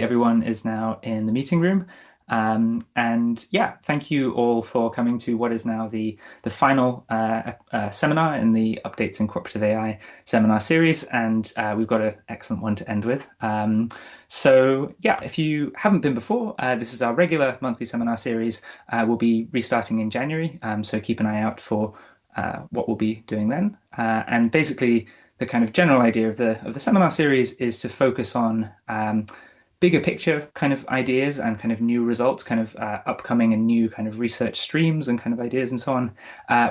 Everyone is now in the meeting room. And yeah, thank you all for coming to what is now the final seminar in the Updates in Cooperative AI seminar series. And we've got an excellent one to end with. So yeah, if you haven't been before, this is our regular monthly seminar series. We'll be restarting in January. So keep an eye out for what we'll be doing then. And basically, the kind of general idea of the seminar series is to focus on bigger picture kind of ideas and kind of new results, kind of upcoming and new kind of research streams and kind of ideas and so on,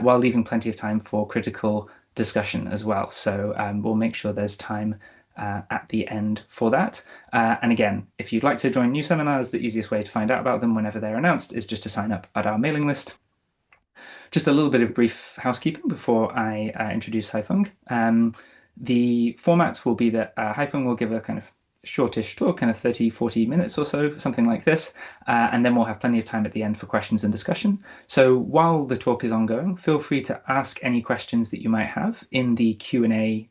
while leaving plenty of time for critical discussion as well. So we'll make sure there's time at the end for that. And again, if you'd like to join new seminars, the easiest way to find out about them whenever they're announced is just to sign up at our mailing list. Just a little bit of brief housekeeping before I introduce Haifeng. The format will be that Haifeng will give a kind of shortish talk, kind of 30, 40 minutes or so, something like this. And then we'll have plenty of time at the end for questions and discussion. So while the talk is ongoing, feel free to ask any questions that you might have in the Q&A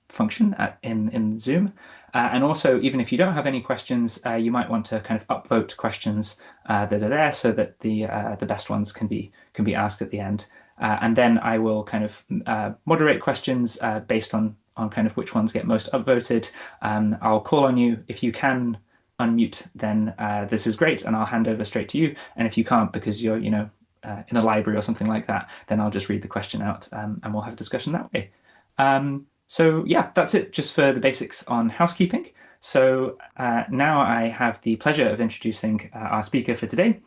function in Zoom. And also, even if you don't have any questions, you might want to kind of upvote questions that are there so that the best ones can be asked at the end. And then I will kind of moderate questions based on kind of which ones get most upvoted. I'll call on you. If you can unmute, then this is great, and I'll hand over straight to you. And if you can't because you're, in a library or something like that, then I'll just read the question out, and we'll have a discussion that way. So yeah, that's it just for the basics on housekeeping. So now I have the pleasure of introducing our speaker for today,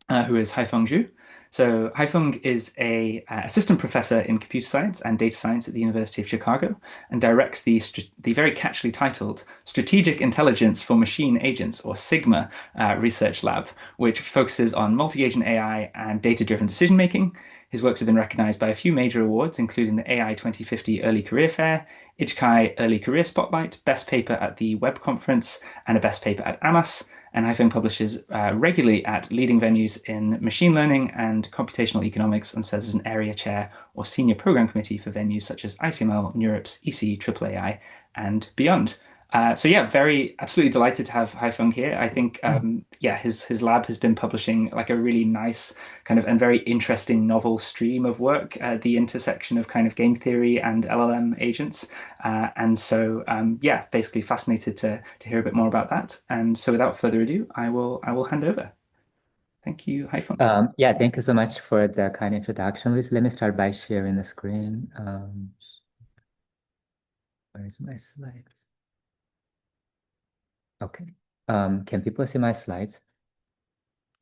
who is Haifeng Xu. So Haifeng is a assistant professor in computer science and data science at the University of Chicago and directs the very catchily titled Strategic Intelligence for Machine Agents, or SIGMA, research lab, which focuses on multi-agent AI and data-driven decision making. His works have been recognized by a few major awards, including the AI 2050 Early Career Fair, IJCAI Early Career Spotlight, Best Paper at the Web Conference, and a Best Paper at AMAS. And Haifeng publishes regularly at leading venues in machine learning and computational economics, and serves as an area chair or senior program committee for venues such as ICML, NeurIPS, EC, AAAI, and beyond. So yeah, absolutely delighted to have Haifeng here. I think yeah, his lab has been publishing like a really nice kind of and very interesting novel stream of work at the intersection of kind of game theory and LLM agents. And so yeah, basically fascinated to hear a bit more about that. And so without further ado, I will hand over. Thank you, Haifeng. Yeah, thank you so much for the kind introduction. Let me start by sharing the screen. Where's my slides? Okay. Can people see my slides?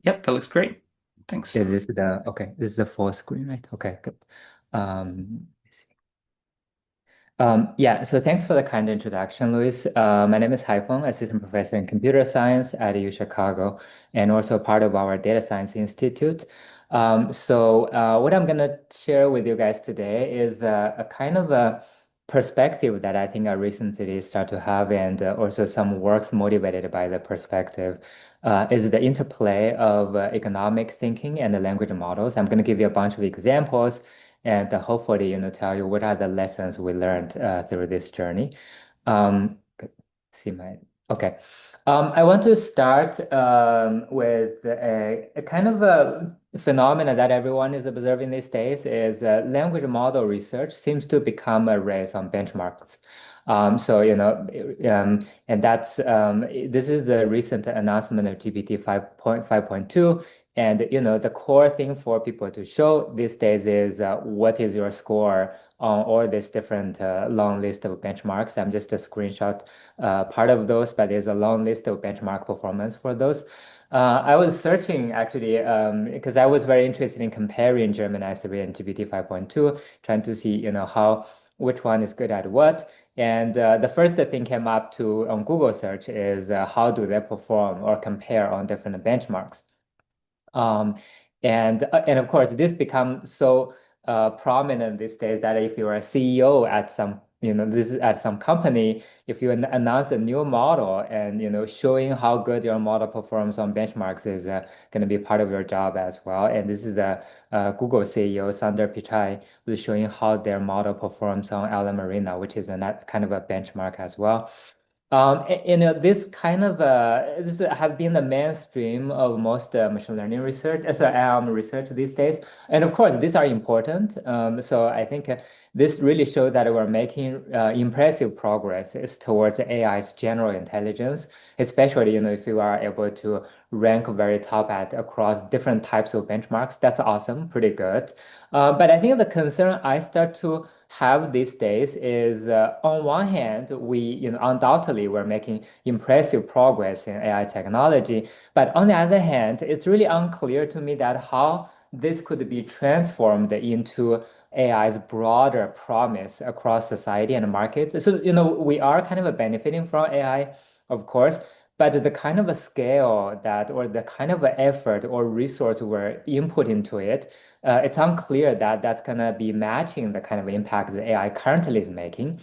Yep, that looks great. Thanks. This is the full screen, right? Okay, good. Let's see. Yeah, so thanks for the kind introduction, Luis. My name is Haifeng, assistant professor in computer science at U Chicago, and also part of our data science institute. What I'm going to share with you guys today is a kind of a perspective that I think I recently start to have, and also some works motivated by the perspective, is the interplay of economic thinking and the language models. I'm going to give you a bunch of examples and hopefully, tell you what are the lessons we learned through this journey. Good. See my okay. I want to start with a kind of a phenomena that everyone is observing these days is language model research seems to become a race on benchmarks. And that's this is the recent announcement of GPT 5.5.2. And the core thing for people to show these days is what is your score on all these different long list of benchmarks. I'm just a screenshot part of those, but there's a long list of benchmark performance for those. I was searching actually because I was very interested in comparing Gemini 3 and GPT 5.2, trying to see which one is good at what. And the first thing came up to on Google search is how do they perform or compare on different benchmarks. Um, and of course, this becomes so prominent these days that if you're a CEO at some, this is at some company, if you announce a new model and showing how good your model performs on benchmarks is going to be part of your job as well. And this is the Google CEO Sundar Pichai was showing how their model performs on LM Arena, which is a kind of a benchmark as well. This kind of this have been the mainstream of most machine learning research, sorry, research these days. And of course, these are important. So I think this really shows that we're making impressive progress towards AI's general intelligence, especially if you are able to rank very top at across different types of benchmarks. That's awesome, pretty good. But I think the concern I start to have these days is on one hand, we, undoubtedly we're making impressive progress in AI technology. But on the other hand, it's really unclear to me that how this could be transformed into AI's broader promise across society and markets. So, we are kind of benefiting from AI, of course, but the kind of a scale that, or the kind of a effort or resource we're input into it, it's unclear that that's going to be matching the kind of impact that AI currently is making.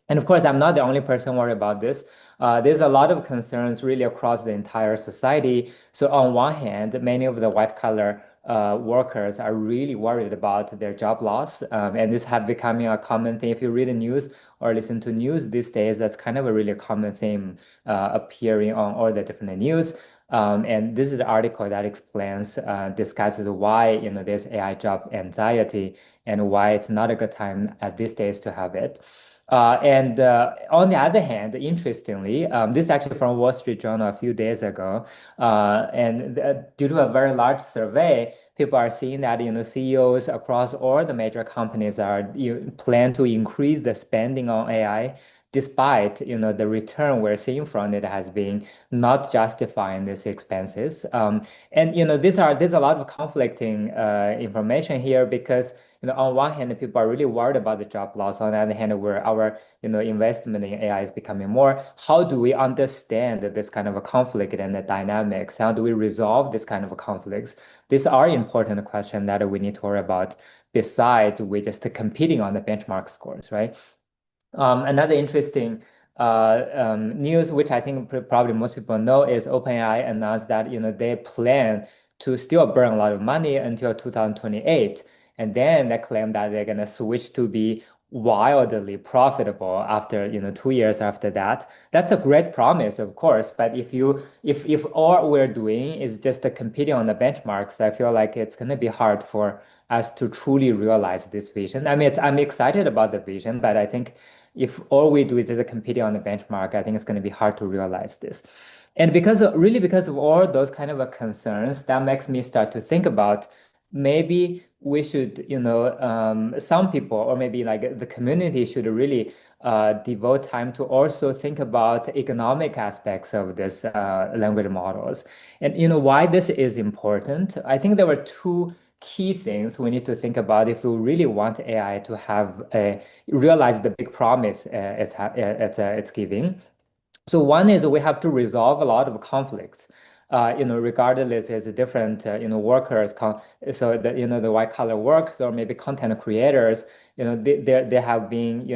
And of course, I'm not the only person worried about this. There's a lot of concerns really across the entire society. So on one hand, many of the white collar workers are really worried about their job loss. And this have becoming a common thing. If you read the news or listen to news these days, that's kind of a really common theme appearing on all the different news. And this is the article that explains, discusses why, there's AI job anxiety and why it's not a good time at these days to have it. And on the other hand, interestingly, this is actually from Wall Street Journal a few days ago, and due to a very large survey, people are seeing that CEOs across all the major companies are plan to increase the spending on AI, despite the return we're seeing from it has been not justifying these expenses. And there's a lot of conflicting information here because on one hand, people are really worried about the job loss. On the other hand, where our, investment in AI is becoming more. How do we understand this kind of a conflict and the dynamics? How do we resolve this kind of conflicts? These are important questions that we need to worry about. Besides, we just competing on the benchmark scores, right? Another interesting news, which I think probably most people know, is OpenAI announced that they plan to still burn a lot of money until 2028, and then they claim that they're gonna switch to be wildly profitable after 2 years after that. That's a great promise, of course, but if all we're doing is just competing on the benchmarks, I feel like it's gonna be hard for us to truly realize this vision. I mean, I'm excited about the vision, but I think if all we do is just competing on the benchmark, I think it's going to be hard to realize this. And because of all those kind of concerns, that makes me start to think about maybe we should, some people or maybe like the community should really devote time to also think about economic aspects of this language models. And why this is important. I think there were two key things we need to think about if we really want AI to have realize the big promise it's giving. So one is we have to resolve a lot of conflicts. Regardless, it's different, workers. So the white collar workers or maybe content creators, they have been,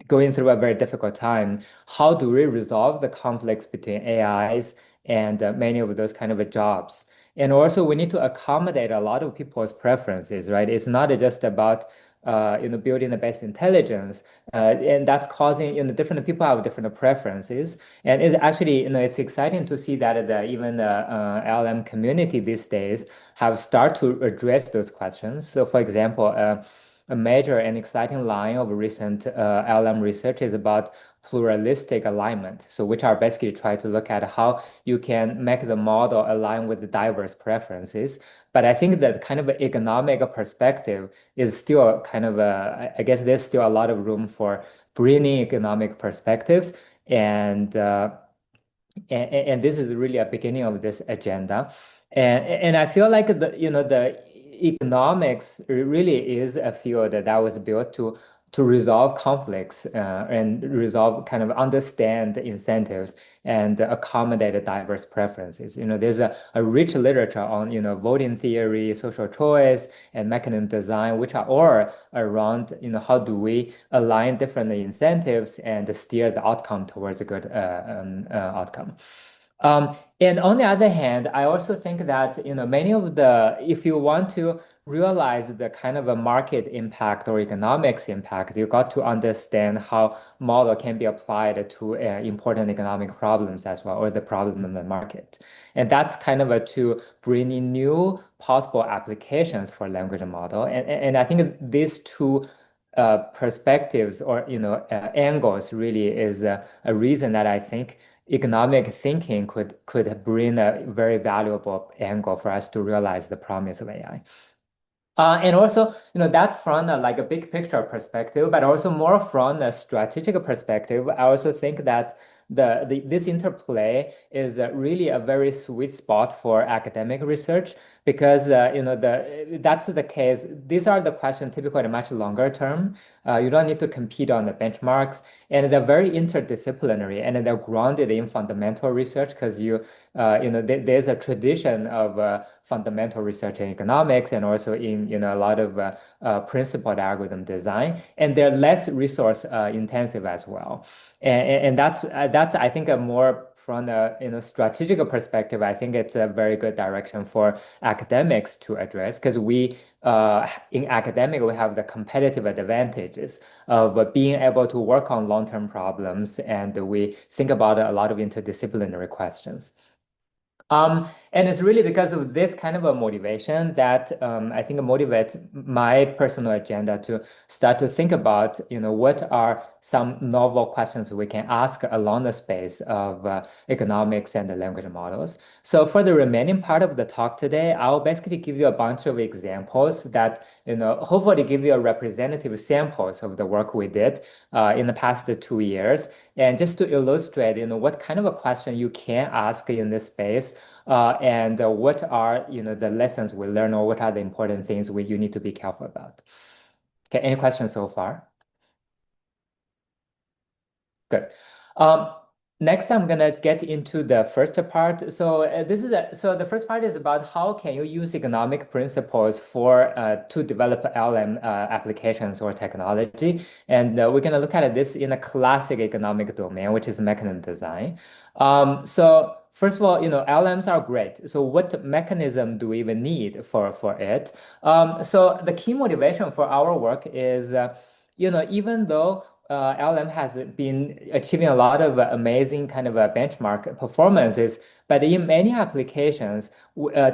going through a very difficult time. How do we resolve the conflicts between AIs and many of those kind of jobs? And also, we need to accommodate a lot of people's preferences, right? It's not just about building the best intelligence, and that's causing different people have different preferences, and it's actually it's exciting to see that even the LLM community these days have started to address those questions. So, for example, a major and exciting line of recent LLM research is about pluralistic alignment. So, which are basically try to look at how you can make the model align with the diverse preferences. But I think that kind of economic perspective is still kind of I guess there's still a lot of room for bringing economic perspectives, and and this is really a beginning of this agenda. And I feel like the economics really is a field that was built to resolve conflicts and resolve kind of understand the incentives and accommodate diverse preferences. There's a rich literature on voting theory, social choice, and mechanism design, which are all around how do we align different incentives and steer the outcome towards a good outcome. And on the other hand, I also think that, many of if you want to realize the kind of a market impact or economics impact, you got to understand how model can be applied to important economic problems as well, or the problem in the market. And that's kind of to bring in new possible applications for language model. And I think these two perspectives or, angles really is a reason that I think economic thinking could bring a very valuable angle for us to realize the promise of AI. And also, that's from like a big picture perspective, but also more from a strategic perspective. I also think that this interplay is really a very sweet spot for academic research because that's the case. These are the questions typically much longer term. You don't need to compete on the benchmarks, and they're very interdisciplinary and they're grounded in fundamental research because there's a tradition of fundamental research in economics and also in a lot of principled algorithm design, and they're less resource intensive as well. And that's I think a more from a strategic perspective, I think it's a very good direction for academics to address because we in academic we have the competitive advantages of being able to work on long-term problems and we think about a lot of interdisciplinary questions. And it's really because of this kind of a motivation that I think motivates my personal agenda to start to think about, what are some novel questions we can ask along the space of economics and the language models. So for the remaining part of the talk today, I'll basically give you a bunch of examples that, hopefully give you a representative samples of the work we did in the past 2 years. And just to illustrate, what kind of a question you can ask in this space, and what are, the lessons we learn, or what are the important things you need to be careful about. Okay, any questions so far? Good. Um, Next, I'm gonna get into the first part. So so the first part is about how can you use economic principles to develop LM applications or technology, and we're gonna look at this in a classic economic domain, which is mechanism design. So first of all, LMs are great. So what mechanism do we even need for it? So the key motivation for our work is, even though LM has been achieving a lot of amazing kind of benchmark performances, but in many applications,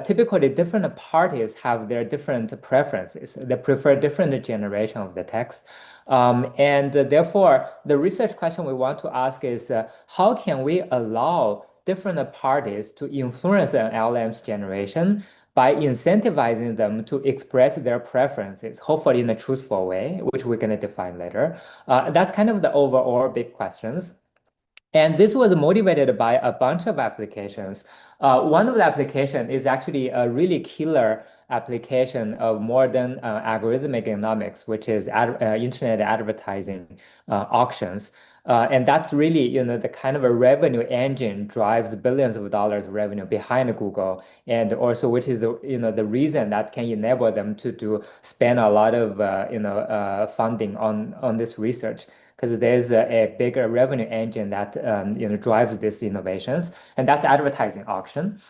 typically different parties have their different preferences. They prefer different generation of the text. And therefore, the research question we want to ask is, how can we allow different parties to influence an LM's generation by incentivizing them to express their preferences, hopefully in a truthful way, which we're going to define later. That's kind of the overall big questions. And this was motivated by a bunch of applications. One of the applications is actually a really killer application of modern algorithmic economics, which is internet advertising auctions. And that's really, the kind of a revenue engine drives billions of dollars of revenue behind Google, and also which is the reason that can enable them to spend a lot of funding on this research because there's a bigger revenue engine that drives these innovations, and that's advertising auction.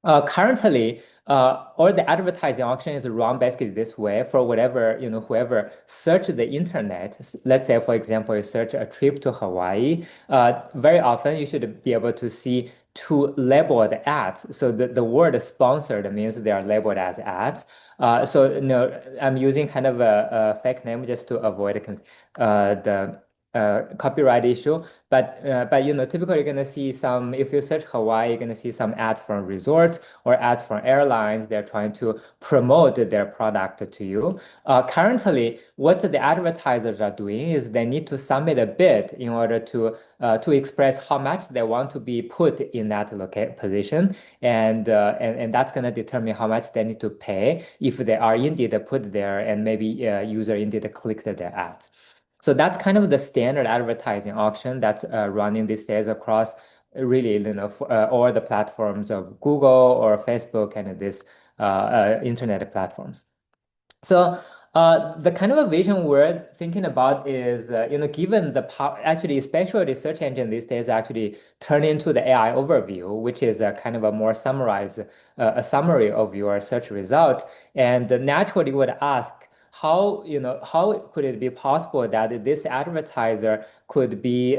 Currently, or the advertising auction is run basically this way for whatever, whoever search the internet. Let's say, for example, you search a trip to Hawaii. Very often you should be able to see two labeled ads. So the word sponsored means they are labeled as ads. So, I'm using kind of a fake name just to avoid the copyright issue. But typically you're gonna see some, if you search Hawaii, you're gonna see some ads from resorts or ads from airlines. They're trying to promote their product to you. Currently, what the advertisers are doing is they need to submit a bid in order to express how much they want to be put in that position, and that's gonna determine how much they need to pay if they are indeed put there, and maybe user indeed clicked their ads. So that's kind of the standard advertising auction that's running these days across really, all the platforms of Google or Facebook and this internet platforms. So The kind of a vision we're thinking about is, given the power, actually, especially the search engine these days actually turn into the AI overview, which is a kind of a more summarized, a summary of your search result. And naturally, you would ask, how could it be possible that this advertiser could be,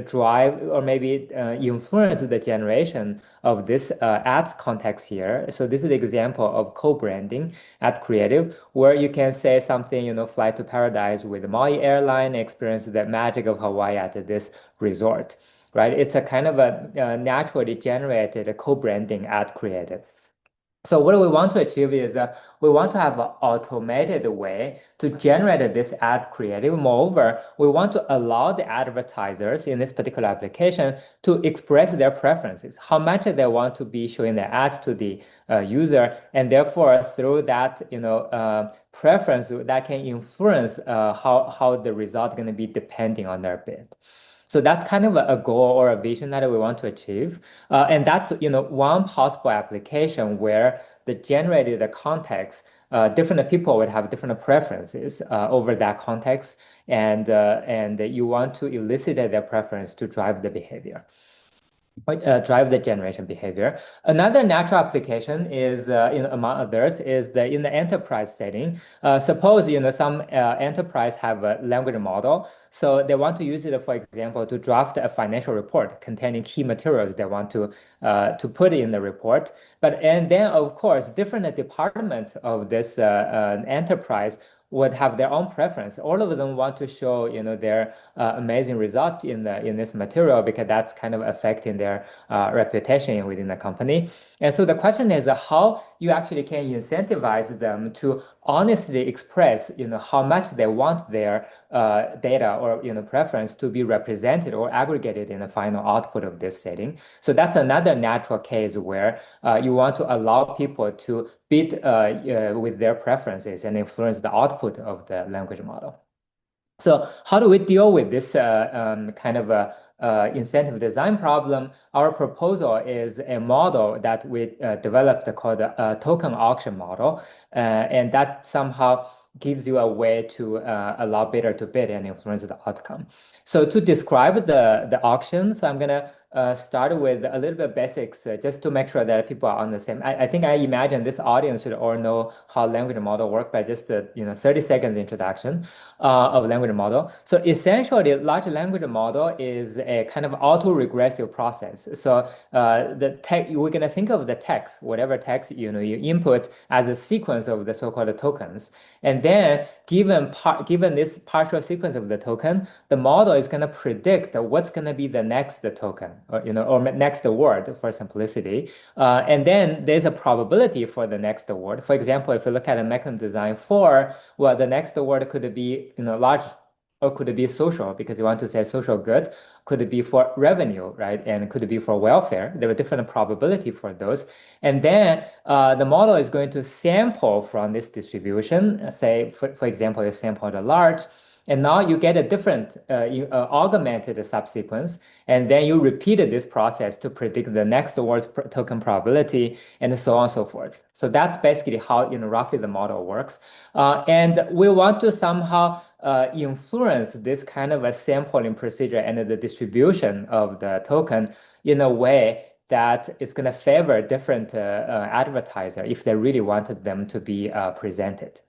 drive or maybe influence the generation of this ads context here? So this is the example of co-branding at creative, where you can say something, fly to paradise with Maui airline, experience the magic of Hawaii at this resort, right? It's a kind of a naturally generated co-branding ad creative. So what we want to achieve is we want to have an automated way to generate this ad creative. Moreover, we want to allow the advertisers in this particular application to express their preferences, how much they want to be showing their ads to the user, and therefore through that preference that can influence how the result going to be depending on their bid. So that's kind of a goal or a vision that we want to achieve. And that's, one possible application where the generated context, different people would have different preferences over that context, and you want to elicit their preference to drive the behavior. Drive the generation behavior. Another natural application is, among others, is in the enterprise setting. Suppose some enterprise have a language model, so they want to use it, for example, to draft a financial report containing key materials they want to put in the report. And then, of course, different departments of this enterprise would have their own preference. All of them want to show, their amazing result in this material because that's kind of affecting their reputation within the company. And so the question is how you actually can incentivize them to honestly express, how much they want their data or preference to be represented or aggregated in the final output of this setting. So that's another natural case where you want to allow people to bid with their preferences and influence the output of the language model. So how do we deal with this kind of a incentive design problem? Our proposal is a model that we developed called a token auction model, and that somehow gives you a way to allow bidder to bid and influence the outcome. So to describe the auction, so I'm gonna start with a little bit of basics just to make sure that people are on the same. I think I imagine this audience should all know how language model work by just 30 seconds introduction of language model. So essentially, large language model is a kind of auto-regressive process. So the text, we're gonna think of the text, whatever text you input as a sequence of the so-called tokens, and then given this partial sequence of the token, the model is gonna predict what's gonna be the next token, or next word for simplicity, and then there's a probability for the next word. For example, if you look at a mechanism design 4, well, the next word could be large, or could it be social because you want to say social good, could it be for revenue, right? And could it be for welfare? There are different probability for those. And then the model is going to sample from this distribution. Say, for example, you sample the large, and now you get a different augmented subsequence, and then you repeated this process to predict the next word's token probability, and so on and so forth. So that's basically how, roughly the model works. And we want to somehow influence this kind of a sampling procedure and the distribution of the token in a way that it's going to favor different advertiser if they really wanted them to be presented.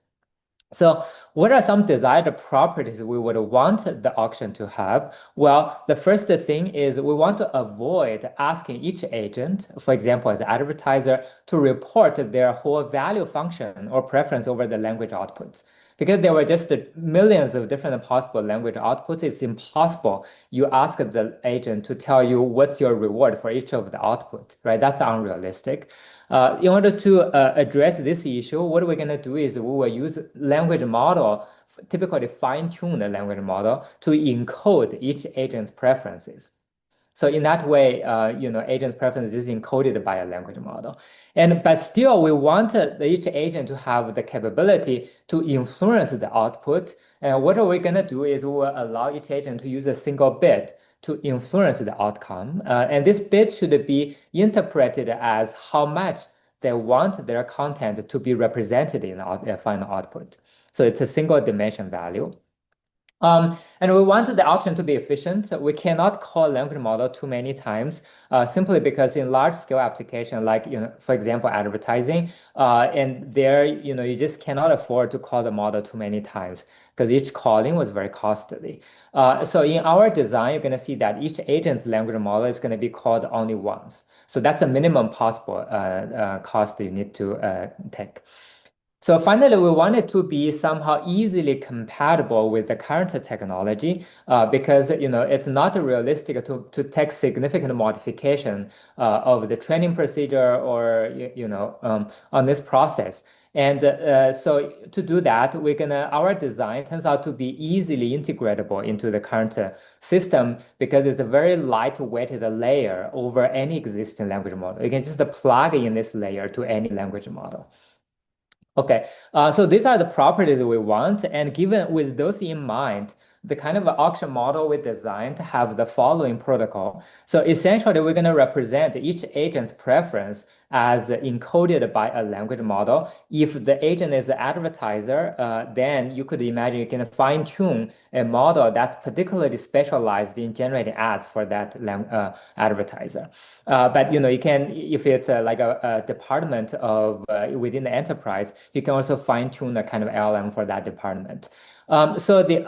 So what are some desired properties we would want the auction to have? Well, the first thing is we want to avoid asking each agent, for example, as an advertiser, to report their whole value function or preference over the language outputs. Because there were just millions of different possible language outputs, it's impossible you ask the agent to tell you what's your reward for each of the output, right? That's unrealistic. In order to address this issue, what we're going to do is we will use language model, typically fine-tune the language model to encode each agent's preferences. So in that way, agent's preference is encoded by a language model. But still, we want each agent to have the capability to influence the output. And what we're going to do is we will allow each agent to use a single bit to influence the outcome. And this bit should be interpreted as how much they want their content to be represented in the final output. So it's a single dimension value. And we want the auction to be efficient. We cannot call language model too many times, simply because in large scale application, like for example, advertising, and there, you just cannot afford to call the model too many times because each calling was very costly. So in our design, you're going to see that each agent's language model is going to be called only once. So that's a minimum possible cost you need to take. So finally, we want it to be somehow easily compatible with the current technology, because it's not realistic to take significant modification of the training procedure or on this process. And so to do that, our design turns out to be easily integratable into the current system because it's a very lightweighted layer over any existing language model. You can just plug in this layer to any language model. Okay, so these are the properties we want, and given with those in mind, the kind of auction model we designed have the following protocol. So essentially, we're going to represent each agent's preference as encoded by a language model. If the agent is an advertiser, then you could imagine you can fine-tune a model that's particularly specialized in generating ads for that advertiser. But you can, if it's like a department of within the enterprise, you can also fine tune the kind of LLM for that department. So we're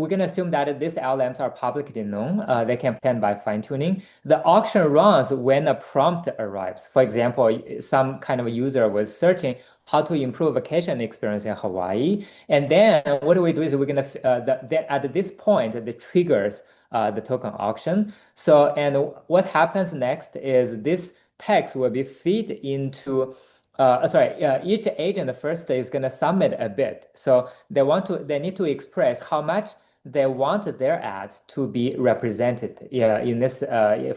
going to assume that these LLMs are publicly known. They can plan by fine tuning. The auction runs when a prompt arrives. For example, some kind of user was searching how to improve vacation experience in Hawaii. And then what we do is we're going to, at this point, it triggers the token auction. So, and what happens next is this text will be fed into each agent first is going to submit a bid. So they need to express how much they want their ads to be represented in this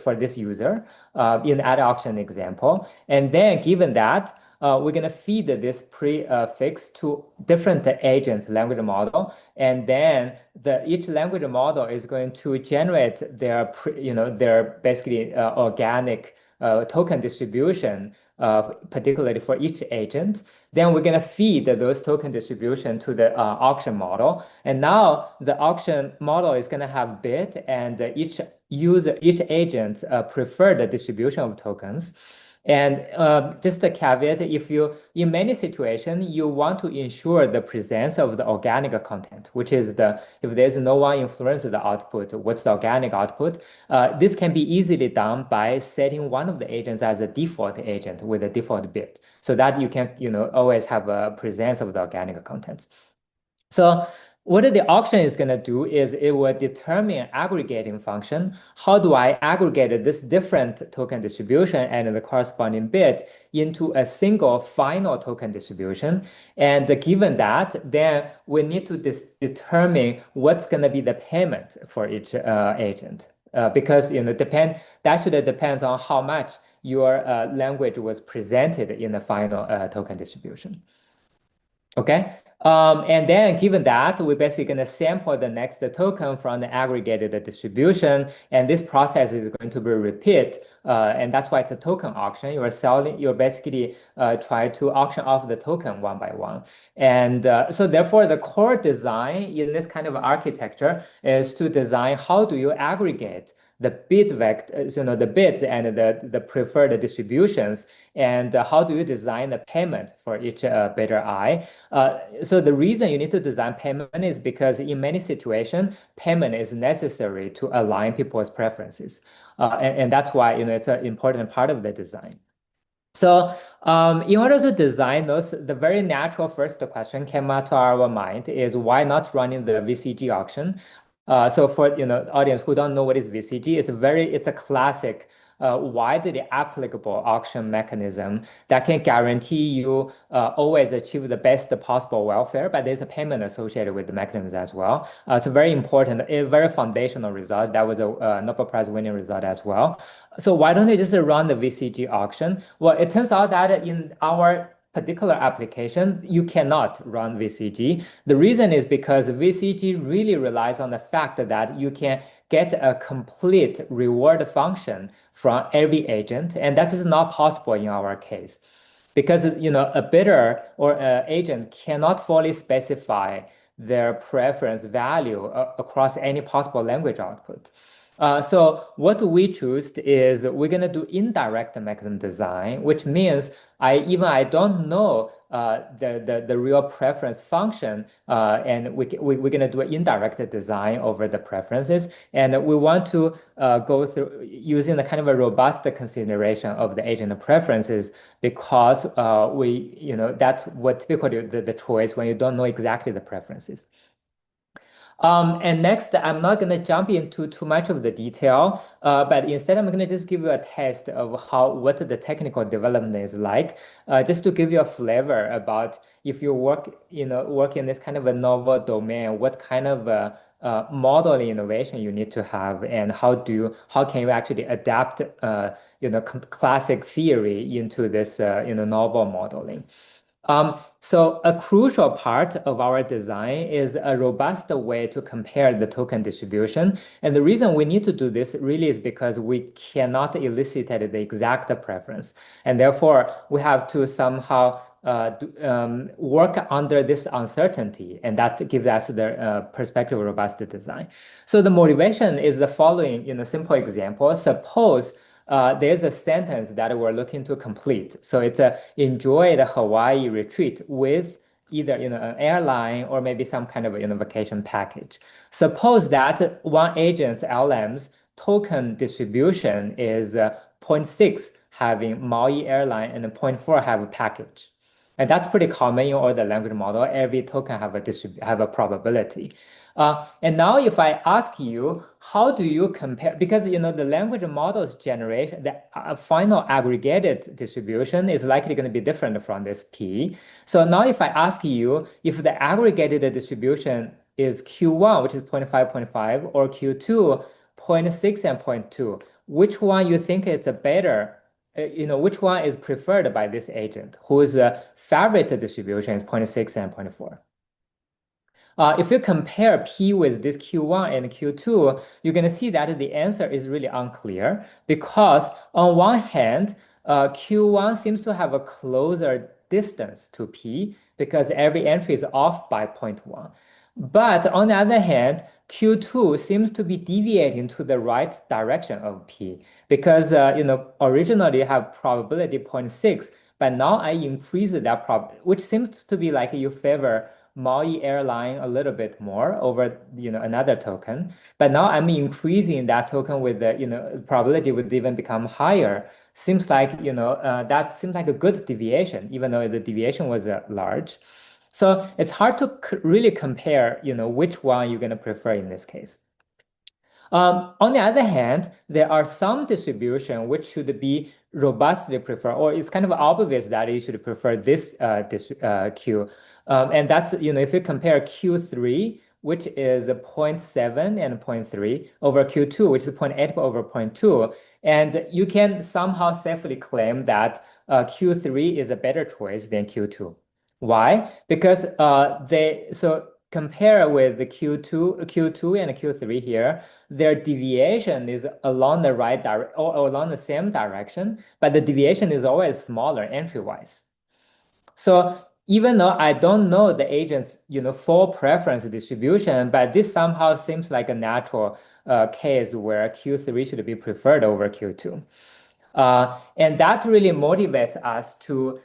for this user in ad auction example. And then given that, we're going to feed this prefix to different agents language model, and then each language model is going to generate their basically organic token distribution, particularly for each agent. Then we're going to feed those token distribution to the auction model. And now the auction model is going to have bid, and each agent prefer the distribution of tokens. And just a caveat, in many situations, you want to ensure the presence of the organic content, which is if there's no one influence the output, what's the organic output? This can be easily done by setting one of the agents as a default agent with a default bit, so that you can, always have a presence of the organic contents. So what the auction is going to do is it will determine an aggregating function. How do I aggregate this different token distribution and the corresponding bit into a single final token distribution? And given that, then we need to determine what's going to be the payment for each agent. Because that should depends on how much your language was presented in the final token distribution. Okay. And then given that, we're basically going to sample the next token from the aggregated distribution. And this process is going to be repeat. And that's why it's a token auction. You're basically try to auction off the token one by one. And so therefore, the core design in this kind of architecture is to design how do you aggregate the bit vector, the bits and the preferred distributions, and how do you design the payment for each bidder I? So the reason you need to design payment is because in many situations, payment is necessary to align people's preferences, and that's why it's an important part of the design. So in order to design those, the very natural first question came out to our mind is why not running the VCG auction? So for audience who don't know what is VCG, it's a classic widely applicable auction mechanism that can guarantee you always achieve the best possible welfare, but there's a payment associated with the mechanism as well. It's a very important, a very foundational result. That was a Nobel Prize winning result as well. So why don't they just run the VCG auction? Well, it turns out that in our particular application, you cannot run VCG. The reason is because VCG really relies on the fact that you can get a complete reward function from every agent, and that is not possible in our case. because a bidder or an agent cannot fully specify their preference value across any possible language output. So what we choose is we're gonna do indirect mechanism design, which means I don't know the real preference function, and we're gonna do an indirect design over the preferences, and we want to go through using the kind of a robust consideration of the agent preferences because that's what typically the choice when you don't know exactly the preferences. And next, I'm not going to jump into too much of the detail, but instead I'm going to just give you a taste of what the technical development is like, just to give you a flavor about if you work in this kind of a novel domain, what kind of modeling innovation you need to have, and how can you actually adapt classic theory into this novel modeling. So a crucial part of our design is a robust way to compare the token distribution. And the reason we need to do this really is because we cannot elicit the exact preference. And therefore, we have to somehow work under this uncertainty. And that gives us the perspective of robust design. So the motivation is the following, simple example. Suppose there's a sentence that we're looking to complete. So it's enjoy the Hawaii retreat with either an airline or maybe some kind of vacation package. Suppose that one agent's LM's token distribution is zero point 0.6 having Maui airline and 0.4 have a package. And that's pretty common in all the language model. Every token have a probability. And now if I ask you, how do you compare? Because the language models generation, the final aggregated distribution is likely going to be different from this P. So now if I ask you if the aggregated distribution is Q1, which is 0.5, 0.5, or Q2, 0.6 and 0.2, which one you think is a better? Which one is preferred by this agent, whose favorite distribution is 0.6 and 0.4? If you compare P with this Q1 and Q2, you're going to see that the answer is really unclear because on one hand, Q1 seems to have a closer distance to P because every entry is off by 0.1. But on the other hand, Q2 seems to be deviating to the right direction of P because originally you have probability 0.6, but now I increase that which seems to be like you favor Maui airline a little bit more over another token, but now I'm increasing that token with the probability would even become higher. Seems like that seems like a good deviation, even though the deviation was large. So it's hard to really compare which one you're going to prefer in this case. On the other hand, there are some distribution which should be robustly preferred, or it's kind of obvious that you should prefer this Q. And that's, if you compare Q3, which is 0.7 and 0.3 over Q2, which is 0.8 over 0.2, and you can somehow safely claim that Q3 is a better choice than Q2. Why? Because so compare with the Q2 and Q3 here, their deviation is along the right direction or along the same direction, but the deviation is always smaller entry-wise. So even though I don't know the agent's full preference distribution, but this somehow seems like a natural case where Q3 should be preferred over Q2. And that really motivates us to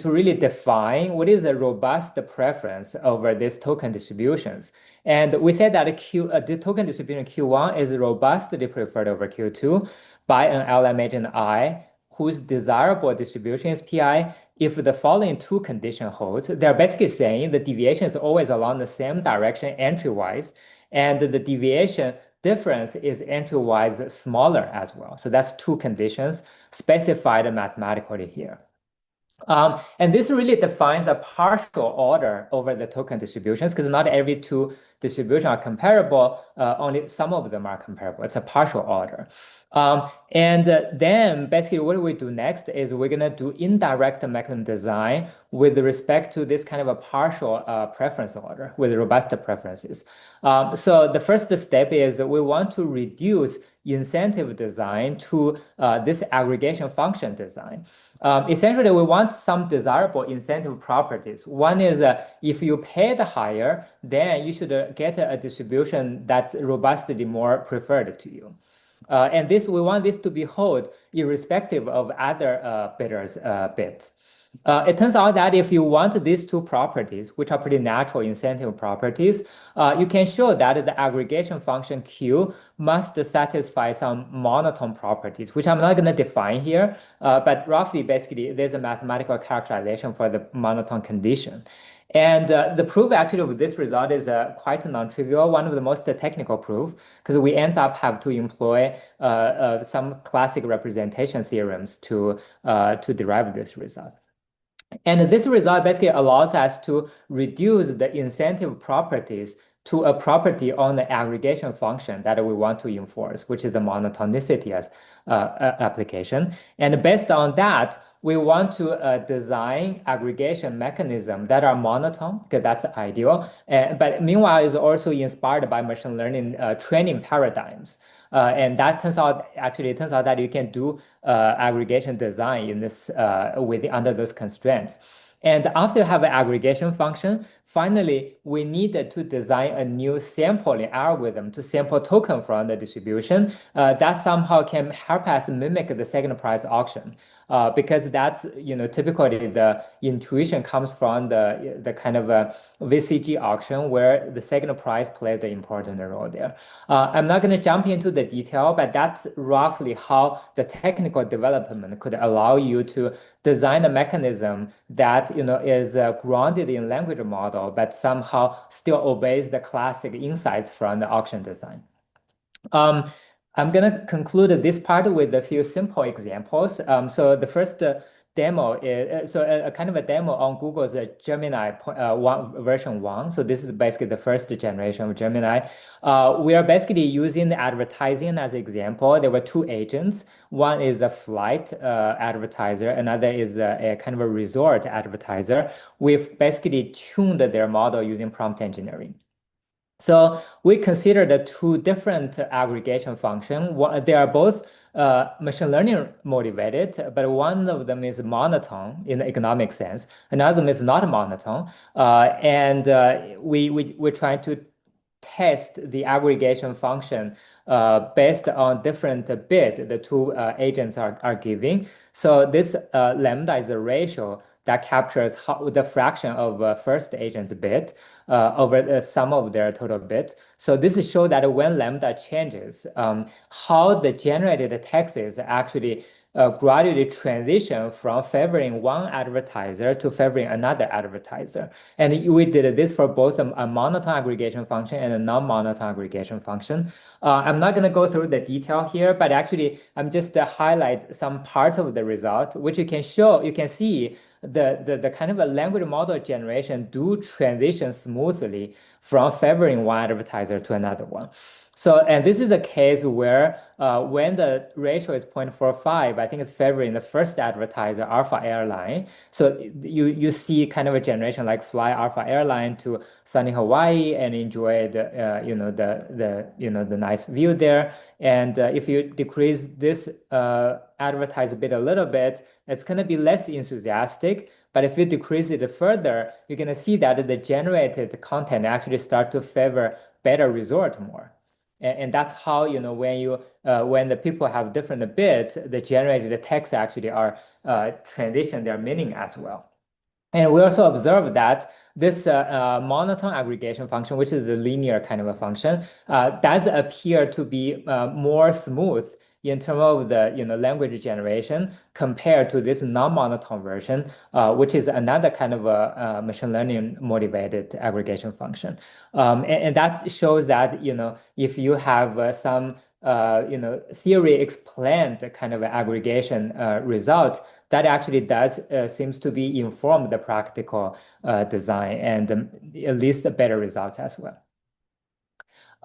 really define what is a robust preference over these token distributions. And we said that the token distribution Q1 is robustly preferred over Q2 by an LM agent I, whose desirable distribution is PI if the following two conditions hold. They're basically saying the deviation is always along the same direction entry-wise, and the deviation difference is entry-wise smaller as well. So that's two conditions specified mathematically here. And this really defines a partial order over the token distributions because not every two distribution are comparable, only some of them are comparable. It's a partial order. And then basically what we do next is we're going to do indirect mechanism design with respect to this kind of a partial preference order with robust preferences. So the first step is we want to reduce incentive design to this aggregation function design. Essentially, we want some desirable incentive properties. One is if you pay the higher, then you should get a distribution that's robustly more preferred to you. And this we want this to be held irrespective of other bidders' bids. It turns out that if you want these two properties, which are pretty natural incentive properties, you can show that the aggregation function Q must satisfy some monotone properties, which I'm not going to define here, but roughly, basically, there's a mathematical characterization for the monotone condition. And the proof actually of this result is quite non-trivial, one of the most technical proof, because we end up have to employ some classic representation theorems to derive this result. And this result basically allows us to reduce the incentive properties to a property on the aggregation function that we want to enforce, which is the monotonicity as application. And based on that, we want to design aggregation mechanisms that are monotone, because that's ideal. But meanwhile, is also inspired by machine learning training paradigms. And that turns out, actually, it turns out that you can do aggregation design in this under those constraints. And after you have an aggregation function, finally, we needed to design a new sampling algorithm to sample token from the distribution that somehow can help us mimic the second price auction. Because that's, typically the intuition comes from the kind of a VCG auction where the second price plays the important role there. I'm not going to jump into the detail, but that's roughly how the technical development could allow you to design a mechanism that is grounded in language model, but somehow still obeys the classic insights from the auction design. I'm going to conclude this part with a few simple examples. So the first demo is a kind of a demo on Google's Gemini version 1. So this is basically the first generation of Gemini. We are basically using the advertising as an example. There were two agents. One is a flight advertiser, another is a kind of a resort advertiser. We've basically tuned their model using prompt engineering. So we consider the two different aggregation functions. They are both machine learning motivated, but one of them is monotone in the economic sense. Another of them is not monotone. We're trying to test the aggregation function based on different bid the two agents are giving. So this lambda is a ratio that captures the fraction of first agent's bit over the sum of their total bits. So this shows that when lambda changes, how the generated texts actually gradually transition from favoring one advertiser to favoring another advertiser. And we did this for both a monotone aggregation function and a non-monotone aggregation function. I'm not going to go through the detail here, but actually I'm just highlight some part of the result, which you can see the kind of a language model generation do transition smoothly from favoring one advertiser to another one. So, and this is a case where when the ratio is 0.45, I think it's favoring the first advertiser, Alpha Airline. So you see kind of a generation like fly Alpha Airline to sunny Hawaii and enjoy the nice view there. And if you decrease this advertiser bit a little bit, it's going to be less enthusiastic. But if you decrease it further, you're going to see that the generated content actually start to favor better resort more. And that's how, when the people have different bits, the generated text actually are transition their meaning as well. And we also observe that this monotone aggregation function, which is the linear kind of a function, does appear to be more smooth in terms of the language generation compared to this non-monotone version, which is another kind of a machine learning motivated aggregation function. And that shows that if you have some theory explained kind of aggregation result, that actually does seems to be informed the practical design and at least the better results as well.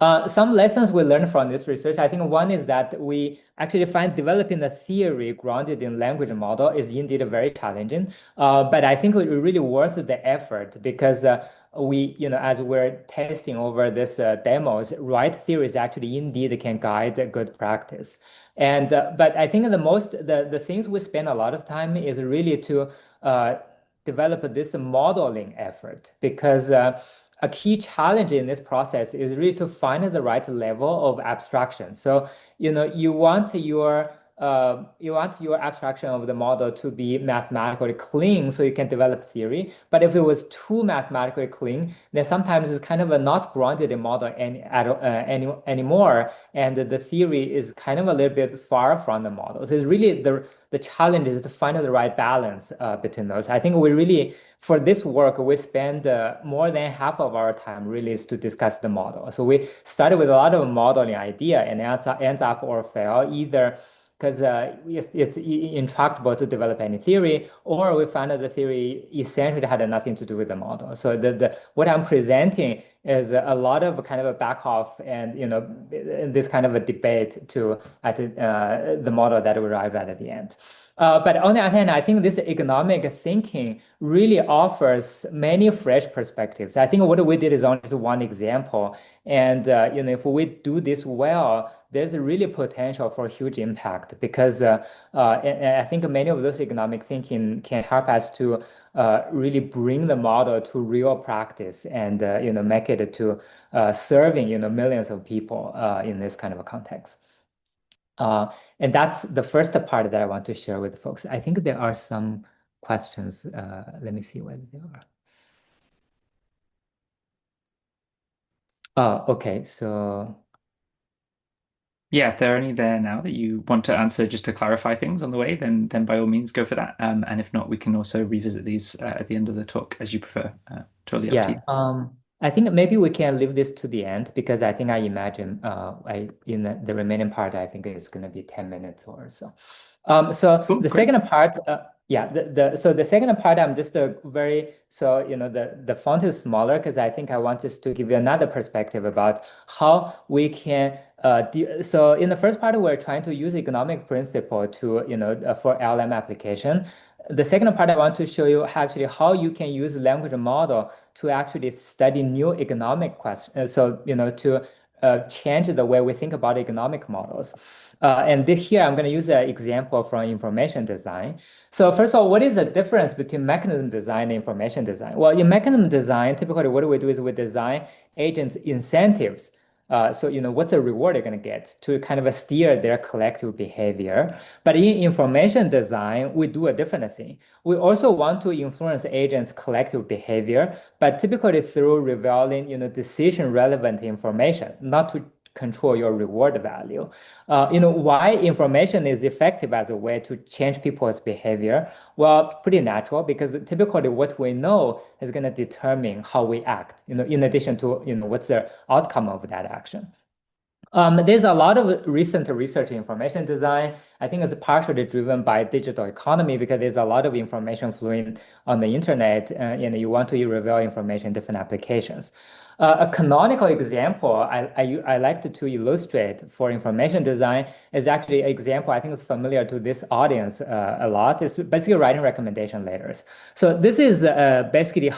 Some lessons we learned from this research, I think one is that we actually find developing a theory grounded in language model is indeed very challenging. But I think it really worth the effort because as we're testing over this demos, right theories actually indeed can guide a good practice. But I think the things we spend a lot of time is really to uh, develop this modeling effort because a key challenge in this process is really to find the right level of abstraction. So, you want your abstraction of the model to be mathematically clean so you can develop theory. But if it was too mathematically clean, then sometimes it's kind of a not grounded in model anymore. And the theory is kind of a little bit far from the model. So it's really the challenge is to find the right balance between those. I think we really for this work, we spend more than half of our time really is to discuss the model. So we started with a lot of modeling idea and ends up or fail either because it's intractable to develop any theory, or we found that the theory essentially had nothing to do with the model. So what I'm presenting is a lot of kind of a back off and this kind of a debate to at the model that we arrived at the end. But on the other hand, I think this economic thinking really offers many fresh perspectives. I think what we did is only one example, and if we do this well, there's a really potential for huge impact because and I think many of those economic thinking can help us to really bring the model to real practice and make it to serving millions of people in this kind of a context. And that's the first part that I want to share with folks. I think there are some questions. Let me see whether there are. Oh, okay. So Yeah, if there are any there now that you want to answer just to clarify things on the way, then by all means go for that. And if not, we can also revisit these at the end of the talk as you prefer. Totally up to you. yeah, I think maybe we can leave this to the end because I think I imagine I in the remaining part I think it's going to be 10 minutes or so. So Cool, the great. second part, yeah, the second part I'm just the font is smaller because I think I want us to give you another perspective about how we can so in the first part we're trying to use economic principle to for LM application. The second part I want to show you actually how you can use language model to actually study new economic questions. So, to change the way we think about economic models. Here I'm going to use an example from information design. So first of all, what is the difference between mechanism design and information design? Well, in mechanism design, typically what we do is we design agents incentives. So, what's the reward they're going to get to kind of steer their collective behavior. But in information design, we do a different thing. We also want to influence agents' collective behavior, but typically through revealing, decision relevant information, not to control your reward value. Why information is effective as a way to change people's behavior? Well, pretty natural because typically what we know is going to determine how we act, in addition to, what's the outcome of that action. There's a lot of recent research in information design. I think it's partially driven by digital economy because there's a lot of information flowing on the internet, and you want to reveal information in different applications. A canonical example I like to illustrate for information design is actually an example I think is familiar to this audience a lot. It's basically writing recommendation letters. So this is basically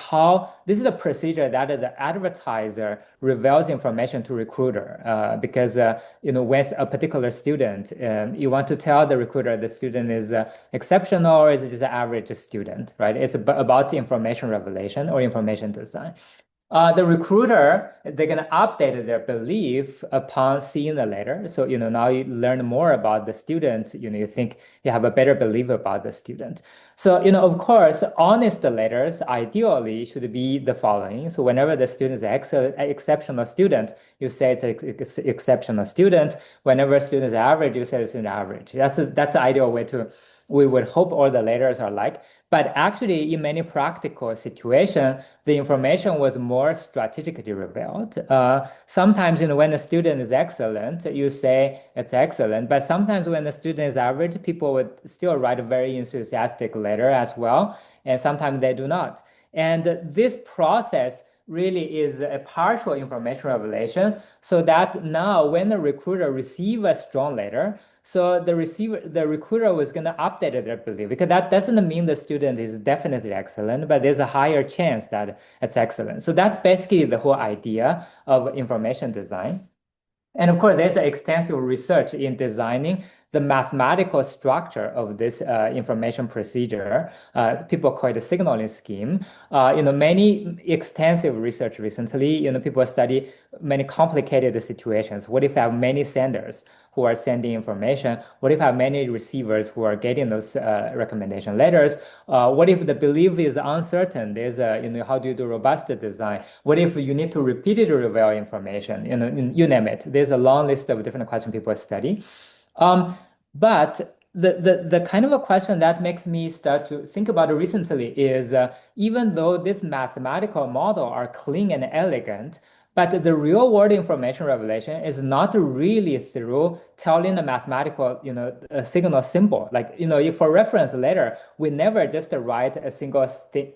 this is a procedure that the advertiser reveals information to recruiter because when a particular student you want to tell the recruiter the student is exceptional or is just an average student, right? It's about information revelation or information design. The recruiter, they're going to update their belief upon seeing the letter. So, now you learn more about the student, you think you have a better belief about the student. So, of course, honest letters ideally should be the following. So whenever the student is an exceptional student, you say it's an exceptional student. Whenever a student is average, you say it's an average. That's the ideal way we would hope all the letters are like. But actually, in many practical situations, the information was more strategically revealed. Sometimes, when the student is excellent, you say it's excellent. But sometimes when the student is average, people would still write a very enthusiastic letter as well. And sometimes they do not. And this process really is a partial information revelation, so that now when the recruiter receive a strong letter, so the recruiter was going to update their belief, because that doesn't mean the student is definitely excellent, but there's a higher chance that it's excellent. So that's basically the whole idea of information design. And of course, there's extensive research in designing the mathematical structure of this information procedure. People call it a signaling scheme. Many extensive research recently, people study many complicated situations. What if I have many senders who are sending information? What if I have many receivers who are getting those recommendation letters? What if the belief is uncertain? How do you do robust design? What if you need to repeatedly reveal information? You name it. There's a long list of different questions people study. Um, but the kind of a question that makes me start to think about it recently is even though this mathematical model are clean and elegant, but the real world information revelation is not really through telling the mathematical, a signal symbol. Like, if for reference later, we never just write a single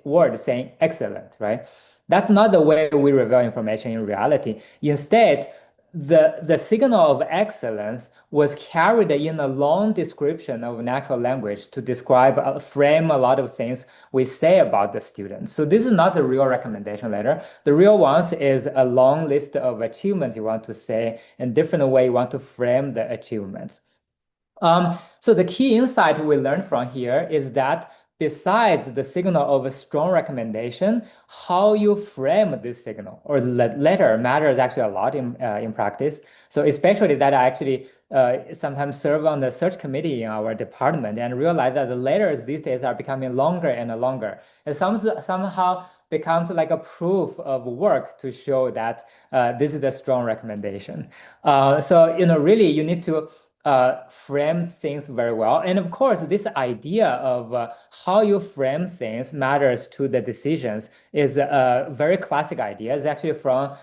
word saying excellent, right? That's not the way we reveal information in reality. Instead, the signal of excellence was carried in a long description of natural language to describe, frame a lot of things we say about the student. So this is not the real recommendation letter. The real ones is a long list of achievements you want to say and different way you want to frame the achievements. So the key insight we learned from here is that besides the signal of a strong recommendation, how you frame this signal or letter matters actually a lot in practice. So especially that I actually sometimes serve on the search committee in our department and realize that the letters these days are becoming longer and longer. And somehow becomes like a proof of work to show that this is a strong recommendation. Really you need to frame things very well. And of course, this idea of how you frame things matters to the decisions is a very classic idea. It's actually from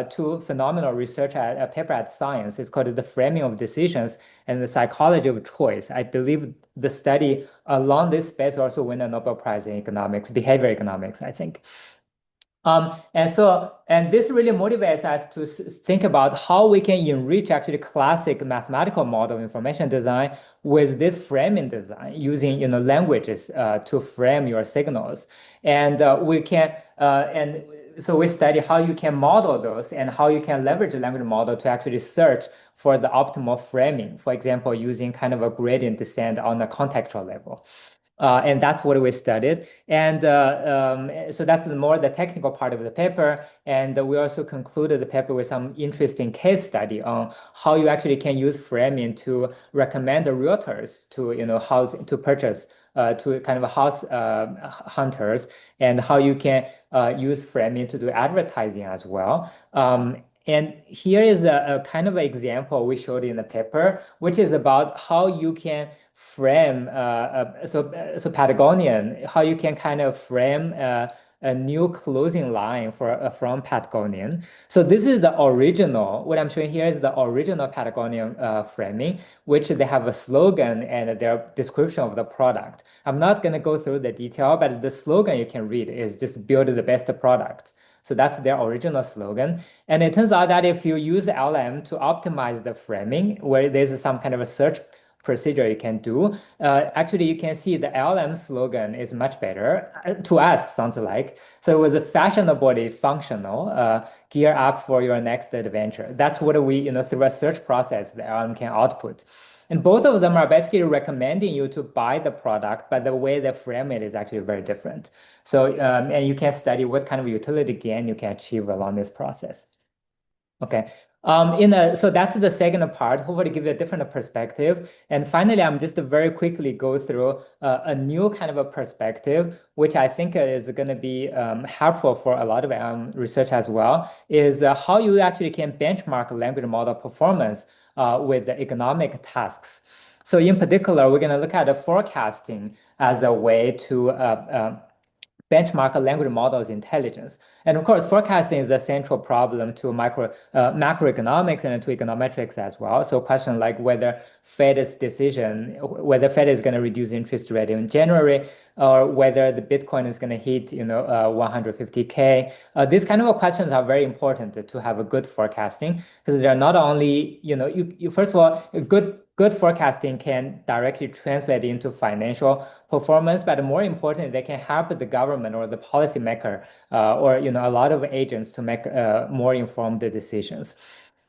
two phenomenal research at a paper at Science. It's called The Framing of Decisions and the Psychology of Choice. I believe the study along this space also won a Nobel Prize in economics, behavior economics, I think. And this really motivates us to think about how we can enrich actually classic mathematical model information design with this framing design using languages to frame your signals. And so we study how you can model those and how you can leverage the language model to actually search for the optimal framing. For example, using kind of a gradient descent on the contextual level. And that's what we studied. And so that's more the technical part of the paper. And we also concluded the paper with some interesting case study on how you actually can use framing to recommend the realtors to, house to purchase to kind of house hunters, and how you can use framing to do advertising as well. And here is a kind of example we showed in the paper, which is about how you can frame so Patagonian, how you can kind of frame a new clothing line from Patagonian. So this is the original. What I'm showing here is the original Patagonian framing, which they have a slogan and their description of the product. I'm not going to go through the detail, but the slogan you can read is just build the best product. So that's their original slogan. And it turns out that if you use LM to optimize the framing, where there's some kind of a search procedure you can do, actually you can see the LM slogan is much better. To us, sounds like. So it was a fashionably functional, gear up for your next adventure. That's what we, through a search process, the LM can output. And both of them are basically recommending you to buy the product, but the way they frame it is actually very different. So, and you can study what kind of utility gain you can achieve along this process. Okay. So that's the second part, hopefully give you a different perspective. And finally, I'm just very quickly go through a new kind of a perspective, which I think is going to be helpful for a lot of research as well, is how you actually can benchmark language model performance with the economic tasks. So in particular, we're going to look at the forecasting as a way to benchmark a language model's intelligence. And of course, forecasting is a central problem to macroeconomics and to econometrics as well. So question like whether Fed is going to reduce interest rate in January, or whether the Bitcoin is going to hit, 150K. These kind of questions are very important to have a good forecasting because they're not only, you first of all, good forecasting can directly translate into financial performance, but more importantly, they can help the government or the policymaker or a lot of agents to make more informed decisions.